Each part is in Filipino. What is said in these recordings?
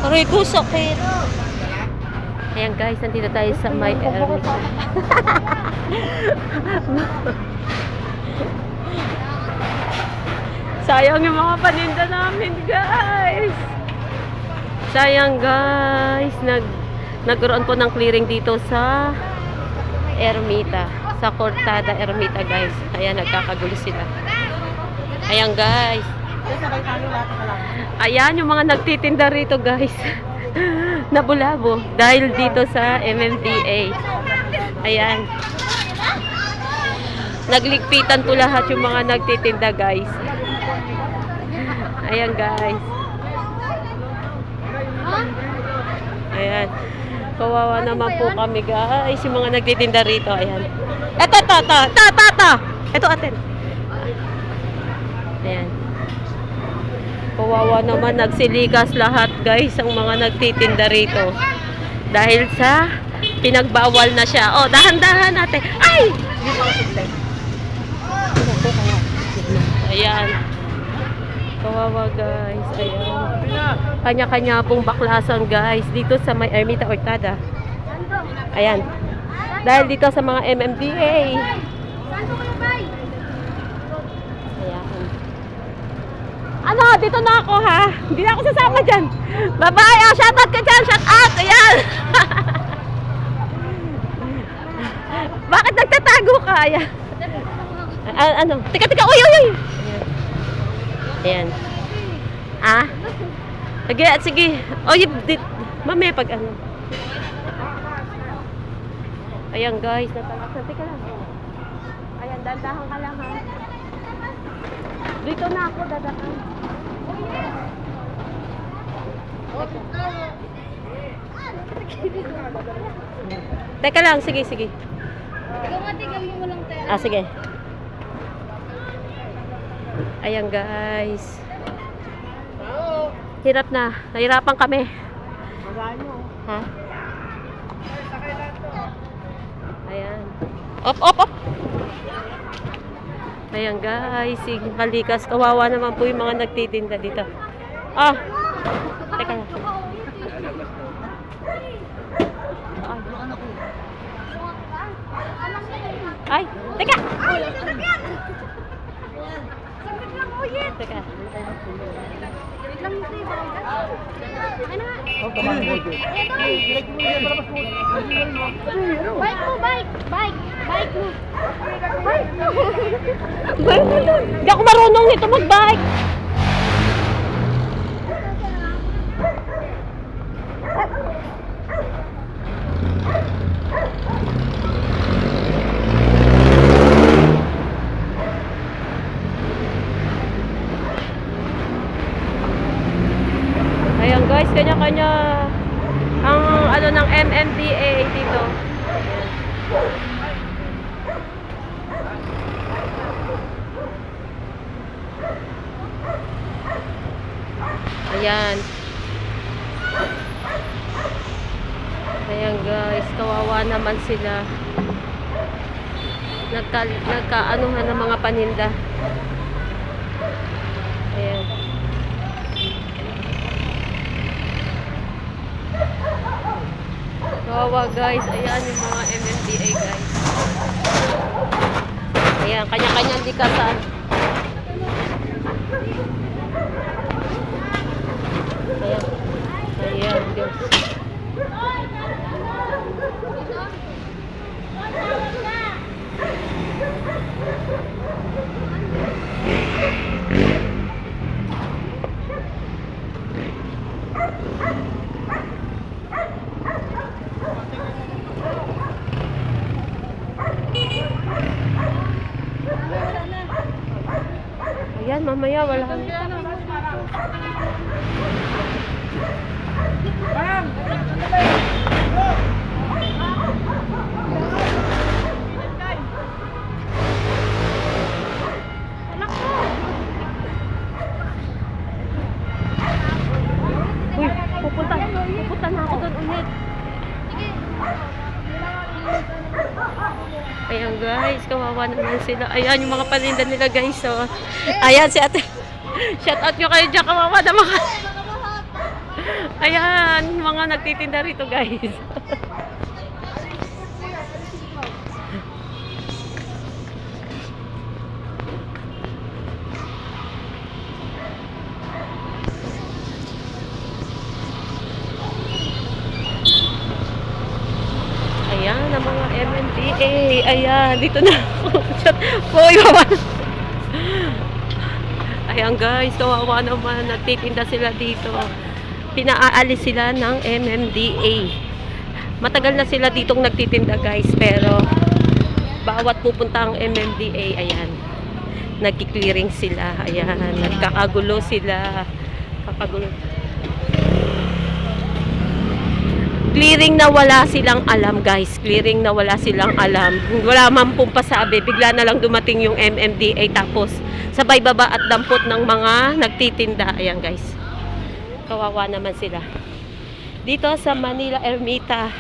Aray ko, sakit. Ayan guys, nandito tayo sa may Ermita. Sayang yung mga paninda namin guys. Sayang guys. Nagkaroon po ng clearing dito sa Ermita. Sa Cortada Ermita guys. Ayan, nagkakagulo sila. Ayan guys. Ayan yung mga nagtitinda rito guys. Nabulabo dahil dito sa MMDA. Ayan. Nagligpitan po lahat yung mga nagtitinda guys. Ayan guys. Ayan. Kawawa naman po kami guys. Yung mga nagtitinda rito. Ayan. Eto. Ito atin. Ayan. Kawawa naman. Nagsilikas lahat guys. Ang mga nagtitinda rito. Dahil sa pinagbawal na siya. Oh, dahan-dahan natin. Ay! Ayan. Kawawa guys. Ayan. Kanya-kanya pong baklasan guys. Dito sa may Ermita Cortada. Ayan. Dahil dito sa mga MMDA. Ayan. Ano? Dito na ako ha. Hindi na ako sasama dyan. Bye-bye. Oh, shout out ka dyan. Shout out. Ayan. Bakit nagtatago ka? Ayan. Ano? Tika. Uy. Ayan. Ayan. Ah? Sige. Oy, mamaya pag ano. Ayan guys, natalaksan. Tika lang. Ayan, dandahan ka lang ha. Dito na ako, dadakan. Teka lang, sige. Tigam mo lang tayo. Ah, sige. Ayan guys. Hirap na. Nahirapan kami. Ha? Ayan. Op. Ayan guys. Halikas. Kawawa naman po yung mga nagtitinda dito. Ah. Teka lang. Ay. Teka. Teka. Bike mo doon. Hindi ako marunong nito mag-bike. Ayan guys, kanya-kanya ang ano ng MMDA dito. Ayan. Ayan guys, kawawa naman sila. Nagkaanuhan ng mga paninda. Ayan. Kawawa guys. Ayan yung mga MMDA guys. Ayan, kanya-kanyang dikasan. Ayan Diyos. Ayan, mamaya wala kang... Uy, pupunta na ako doon ulit. Ayan guys, kawawa naman sila. Ayan yung mga paninda nila guys. So, ayan si ate. Shout out nyo kayo dyan, kawawa naman. Ayan, mga nagtitinda rito guys. Ayan, ang mga MMDA. Ayan, dito na. Poy, ayan guys, kawawa naman. Nagtitinda sila dito. Pinaalis sila ng MMDA. Matagal na sila ditong nagtitinda guys. Pero, bawat pupunta ang MMDA, ayan. Nagki-clearing sila. Ayan, nagkakagulo sila. Kakagulo. Clearing na wala silang alam guys. Clearing na wala silang alam. Wala man pong pasabi. Bigla na lang dumating yung MMDA tapos sabay baba at dampot ng mga nagtitinda. Ayan guys. Kawawa naman sila. Dito sa Manila Ermita.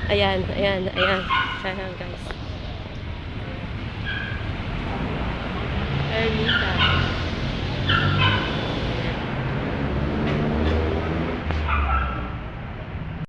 Ayan, ayan, ayan. Ayan guys. Ermita.